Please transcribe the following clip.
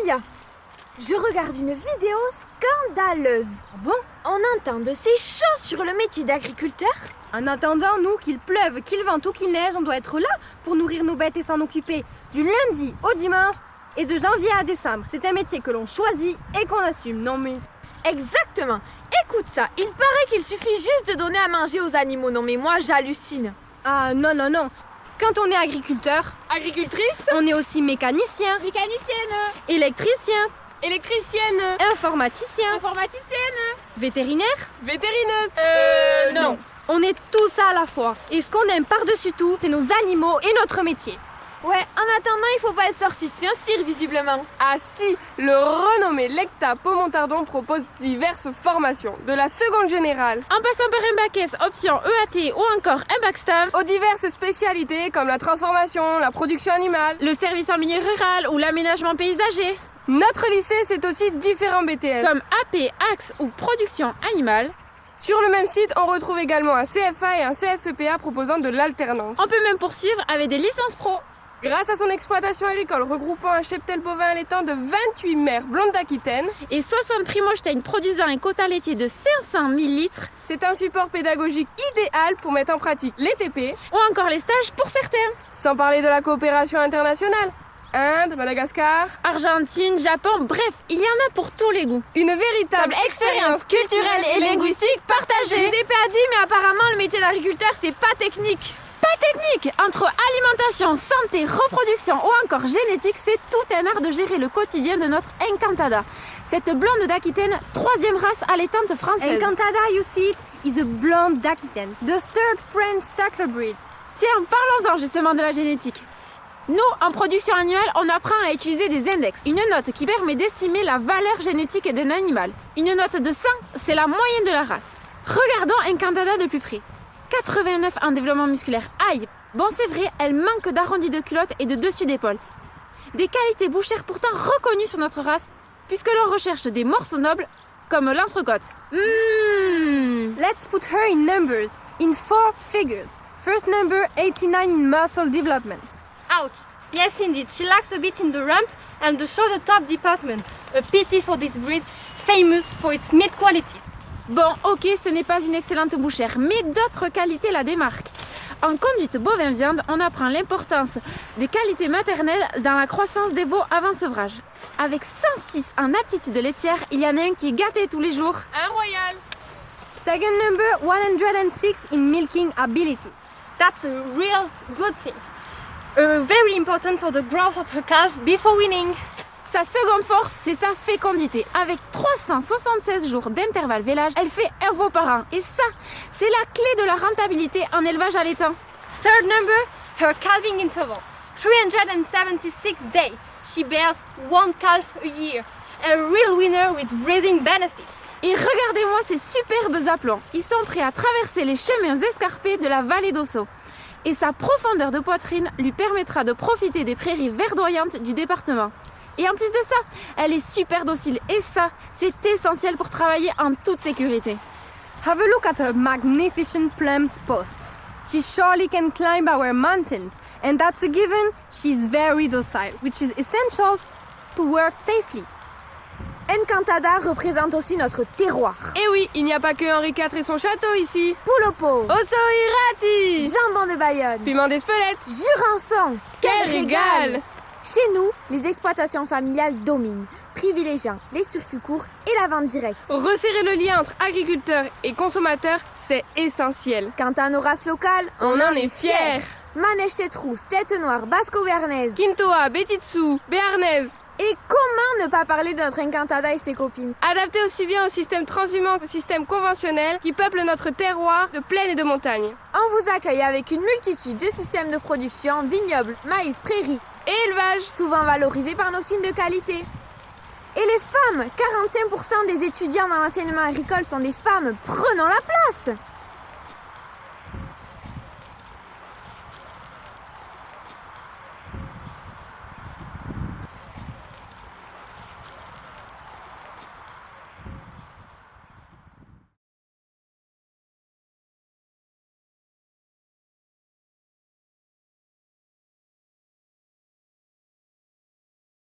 Célia, je regarde une vidéo scandaleuse. Ah bon? On entend de ces choses sur le métier d'agriculteur. En attendant, nous, qu'il pleuve, qu'il vente ou qu'il neige, on doit être là pour nourrir nos bêtes et s'en occuper du lundi au dimanche et de janvier à décembre. C'est un métier que l'on choisit et qu'on assume, non mais... Exactement. Écoute ça, il paraît qu'il suffit juste de donner à manger aux animaux. Non mais moi j'hallucine. Ah non, non, non. Quand on est agriculteur, Agricultrice, on est aussi mécanicien, mécanicienne, électricien, électricienne, informaticien, informaticienne, vétérinaire. vétérineuse. Non. On est tout ça à la fois. Et ce qu'on aime par-dessus tout, c'est nos animaux et notre métier. Ouais, en attendant, il faut pas être sorti de Saint-Cyr visiblement. Ah si, le renommé Lecta Pau-Montardon propose diverses formations, de la seconde générale, En passant par un bac S, option EAT ou encore un bac STAV, aux diverses spécialités comme la transformation, la production animale. le service en milieu rural ou l'aménagement paysager, Notre lycée, c'est aussi différents BTS. comme AP, Axe ou production animale. Sur le même site, on retrouve également un CFA et un CFPPA proposant de l'alternance. On peut même poursuivre avec des licences pro. Grâce à son exploitation agricole regroupant un cheptel bovin allaitant de 28 mères blondes d'Aquitaine, Et 60 Primostein produisant un quota laitier de 500 000 litres, c'est un support pédagogique idéal pour mettre en pratique les TP, ou encore les stages pour certains. sans parler de la coopération internationale. Inde, Madagascar, Argentine, Japon, bref, il y en a pour tous les goûts. une véritable expérience culturelle et linguistique Je partagée. vous ai pas dit, mais apparemment le métier d'agriculteur c'est pas technique. Technique, entre alimentation, santé, reproduction ou encore génétique, c'est tout un art de gérer le quotidien de notre Encantada. Cette blonde d'Aquitaine, 3e race allaitante française. Encantada, you see it, is a blonde d'Aquitaine, the third French suckler breed. Tiens, parlons-en justement de la génétique. Nous, en production animale, on apprend à utiliser des index, une note qui permet d'estimer la valeur génétique d'un animal. Une note de 100, c'est la moyenne de la race. Regardons Encantada de plus près. 89 en développement musculaire. Aïe! Bon, c'est vrai, elle manque d'arrondi de culotte et de dessus d'épaule. Des qualités bouchères pourtant reconnues sur notre race, puisque l'on recherche des morceaux nobles comme l'entrecôte. Let's put her in numbers, in 4 figures. First number, 89 in muscle development. Ouch! Yes, indeed, she lacks a bit in the rump and the shoulder top department. A pity for this breed, famous for its meat quality. Bon, ok, ce n'est pas une excellente bouchère, mais d'autres qualités la démarquent. En conduite bovin-viande, on apprend l'importance des qualités maternelles dans la croissance des veaux avant sevrage. Avec 106 en aptitude laitière, il y en a un qui est gâté tous les jours. Un royal. Second number, 106 in milking ability. That's a real good thing. Very important for the growth of her calf before weaning. Sa seconde force, c'est sa fécondité. Avec 376 jours d'intervalle vélage, elle fait un veau par an. Et ça, c'est la clé de la rentabilité en élevage allaitant. Third number, her calving interval. 376 days. She bears 1 calf a year. A real winner with breeding benefits. Et regardez-moi ces superbes aplombs. Ils sont prêts à traverser les chemins escarpés de la vallée d'Ossau. Et sa profondeur de poitrine lui permettra de profiter des prairies verdoyantes du département. Et en plus de ça, elle est super docile. Et ça, c'est essentiel pour travailler en toute sécurité. Have a look at her magnificent plumps post. She surely can climb our mountains, and that's a given. She's very docile, which is essential to work safely. Encantada représente aussi notre terroir. Et oui, il n'y a pas que Henri IV et son château ici. Poulopo, Osso Irati, jambon de Bayonne, piment d'Espelette. Jurançon. Quel régal! Chez nous, les exploitations familiales dominent, privilégiant les circuits courts et la vente directe. Resserrer le lien entre agriculteurs et consommateurs, c'est essentiel. Quant à nos races locales, On en est fiers. Manège tête rousse, tête noire, basco-vernaise. Quintoa, Bétitsou, Béarnaise. Et comment ne pas parler de notre Encantada et ses copines? Adapté aussi bien au système transhumant qu'au système conventionnel qui peuple notre terroir de plaine et de montagne. On vous accueille avec une multitude de systèmes de production, vignobles, maïs, prairies, Et élevage. souvent valorisés par nos signes de qualité. Et les femmes, 45% des étudiants dans l'enseignement agricole sont des femmes. Prenons la place!